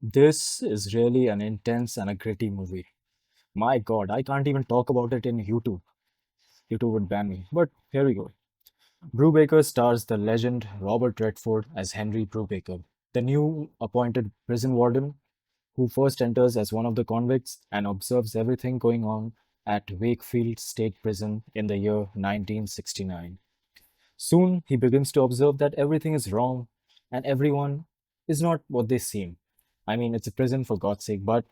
This is really an intense and a gritty movie. My god, I can't even talk about it in YouTube. YouTube would ban me. But here we go. Brubaker stars the legend Robert Redford as Henry Brubaker, the new appointed prison warden who first enters as one of the convicts and observes everything going on at Wakefield State Prison in the year 1969. Soon he begins to observe that everything is wrong and everyone is not what they seem. I mean, it's a prison for God's sake, but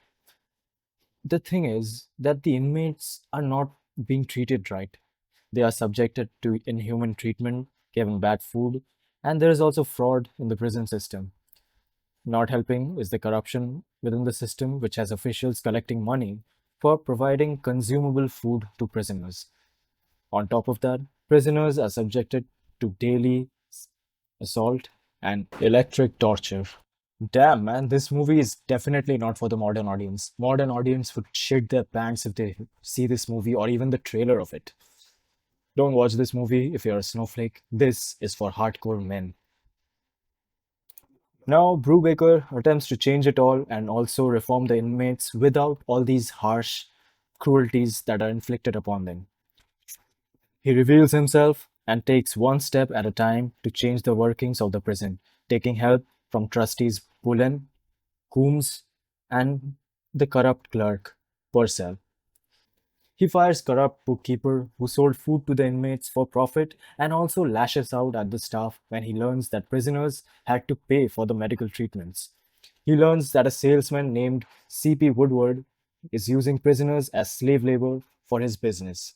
the thing is that the inmates are not being treated right. They are subjected to inhuman treatment, given bad food, and there is also fraud in the prison system. Not helping is the corruption within the system, which has officials collecting money for providing consumable food to prisoners. On top of that, prisoners are subjected to daily assault and electric torture. Damn, man, this movie is definitely not for the modern audience. Modern audience would shit their pants if they see this movie or even the trailer of it. Don't watch this movie if you're a snowflake. This is for hardcore men. Now, Brubaker attempts to change it all and also reform the inmates without all these harsh cruelties that are inflicted upon them. He reveals himself and takes one step at a time to change the workings of the prison, taking help from trustees Bullen, Coombs, and the corrupt clerk, Purcell. He fires corrupt bookkeeper who sold food to the inmates for profit and also lashes out at the staff when he learns that prisoners had to pay for the medical treatments. He learns that a salesman named C.P. Woodward is using prisoners as slave labor for his business.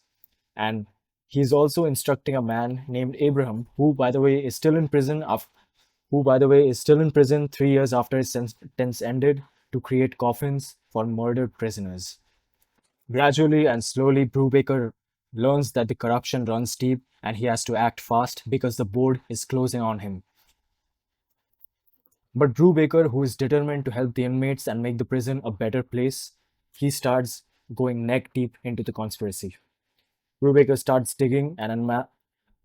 And he's also instructing a man named Abraham, who, by the way, is still in prison. Who, by the way, is still in prison 3 years after his sentence ended, to create coffins for murdered prisoners. Gradually and slowly, Brubaker learns that the corruption runs deep and he has to act fast because the board is closing on him. But Brubaker, who is determined to help the inmates and make the prison a better place, he starts going neck deep into the conspiracy. Brubaker starts digging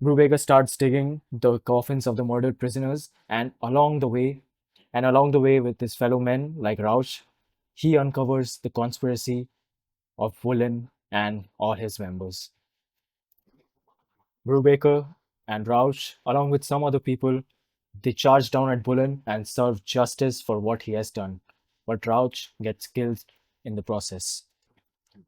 Brubaker starts digging the coffins of the murdered prisoners, and along the way with his fellow men like Rauch, he uncovers the conspiracy of Woolen and all his members. Brubaker and Rauch, along with some other people, they charge down at Bullen and serve justice for what he has done. But Rauch gets killed in the process.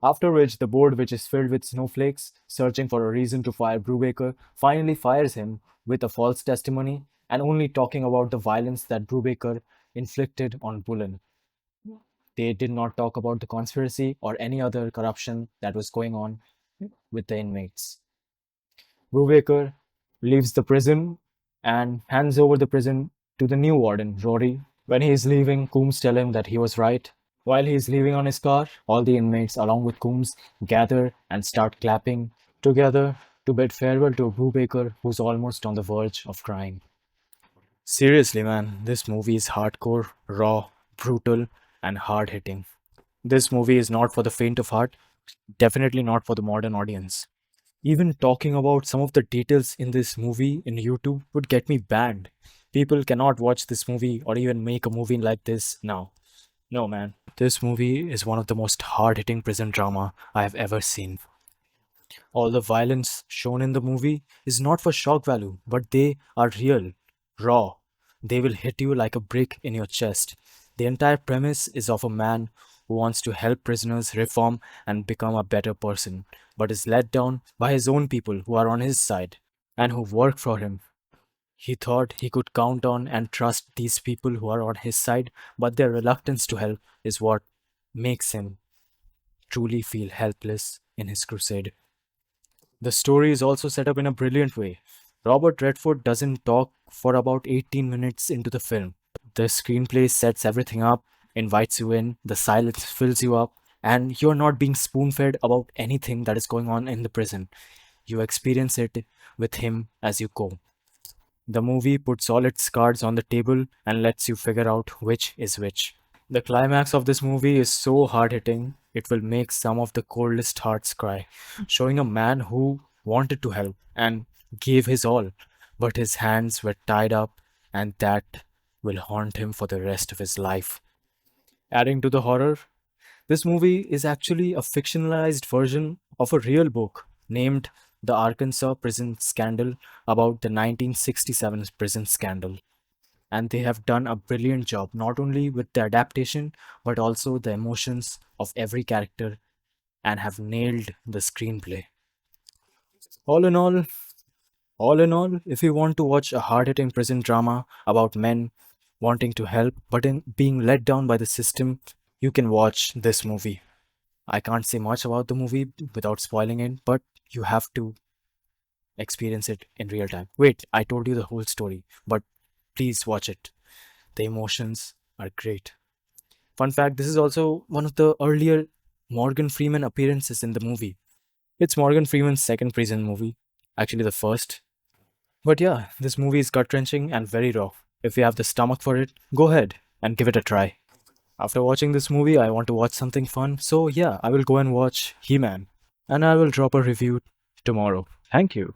After which, the board, which is filled with snowflakes, searching for a reason to fire Brubaker, finally fires him with a false testimony and only talking about the violence that Brubaker inflicted on Bullen. They did not talk about the conspiracy or any other corruption that was going on with the inmates. Brubaker leaves the prison and hands over the prison to the new warden, Rory. When he is leaving, Coombs tells him that he was right. While he is leaving on his car, all the inmates, along with Coombs, gather and start clapping together to bid farewell to Brubaker, who's almost on the verge of crying. Seriously, man, this movie is hardcore, raw, brutal, and hard hitting. This movie is not for the faint of heart, definitely not for the modern audience. Even talking about some of the details in this movie in YouTube would get me banned. People cannot watch this movie or even make a movie like this now. No, man. This movie is one of the most hard hitting prison drama I have ever seen. All the violence shown in the movie is not for shock value, but they are real, raw. They will hit you like a brick in your chest. The entire premise is of a man who wants to help prisoners reform and become a better person, but is let down by his own people who are on his side and who work for him. He thought he could count on and trust these people who are on his side, but their reluctance to help is what makes him truly feel helpless in his crusade. The story is also set up in a brilliant way. Robert Redford doesn't talk for about 18 minutes into the film. The screenplay sets everything up, invites you in, the silence fills you up, and you're not being spoon fed about anything that is going on in the prison. You experience it with him as you go. The movie puts all its cards on the table and lets you figure out which is which. The climax of this movie is so hard hitting, it will make some of the coldest hearts cry, showing a man who wanted to help and gave his all, but his hands were tied up, and that will haunt him for the rest of his life. Adding to the horror, this movie is actually a fictionalized version of a real book named The Arkansas Prison Scandal about the 1967 prison scandal. And they have done a brilliant job, not only with the adaptation, but also the emotions of every character, and have nailed the screenplay. All in all, if you want to watch a hard-hitting prison drama about men wanting to help but in being let down by the system, you can watch this movie. I can't say much about the movie without spoiling it, but you have to experience it in real time. Wait, I told you the whole story, but please watch it. The emotions are great. Fun fact, this is also one of the earlier Morgan Freeman appearances in the movie. It's Morgan Freeman's second prison movie, actually the first. But yeah, this movie is gut wrenching and very raw. If you have the stomach for it, go ahead and give it a try. After watching this movie, I want to watch something fun, so yeah, I will go and watch He Man, and I will drop a review tomorrow. Thank you.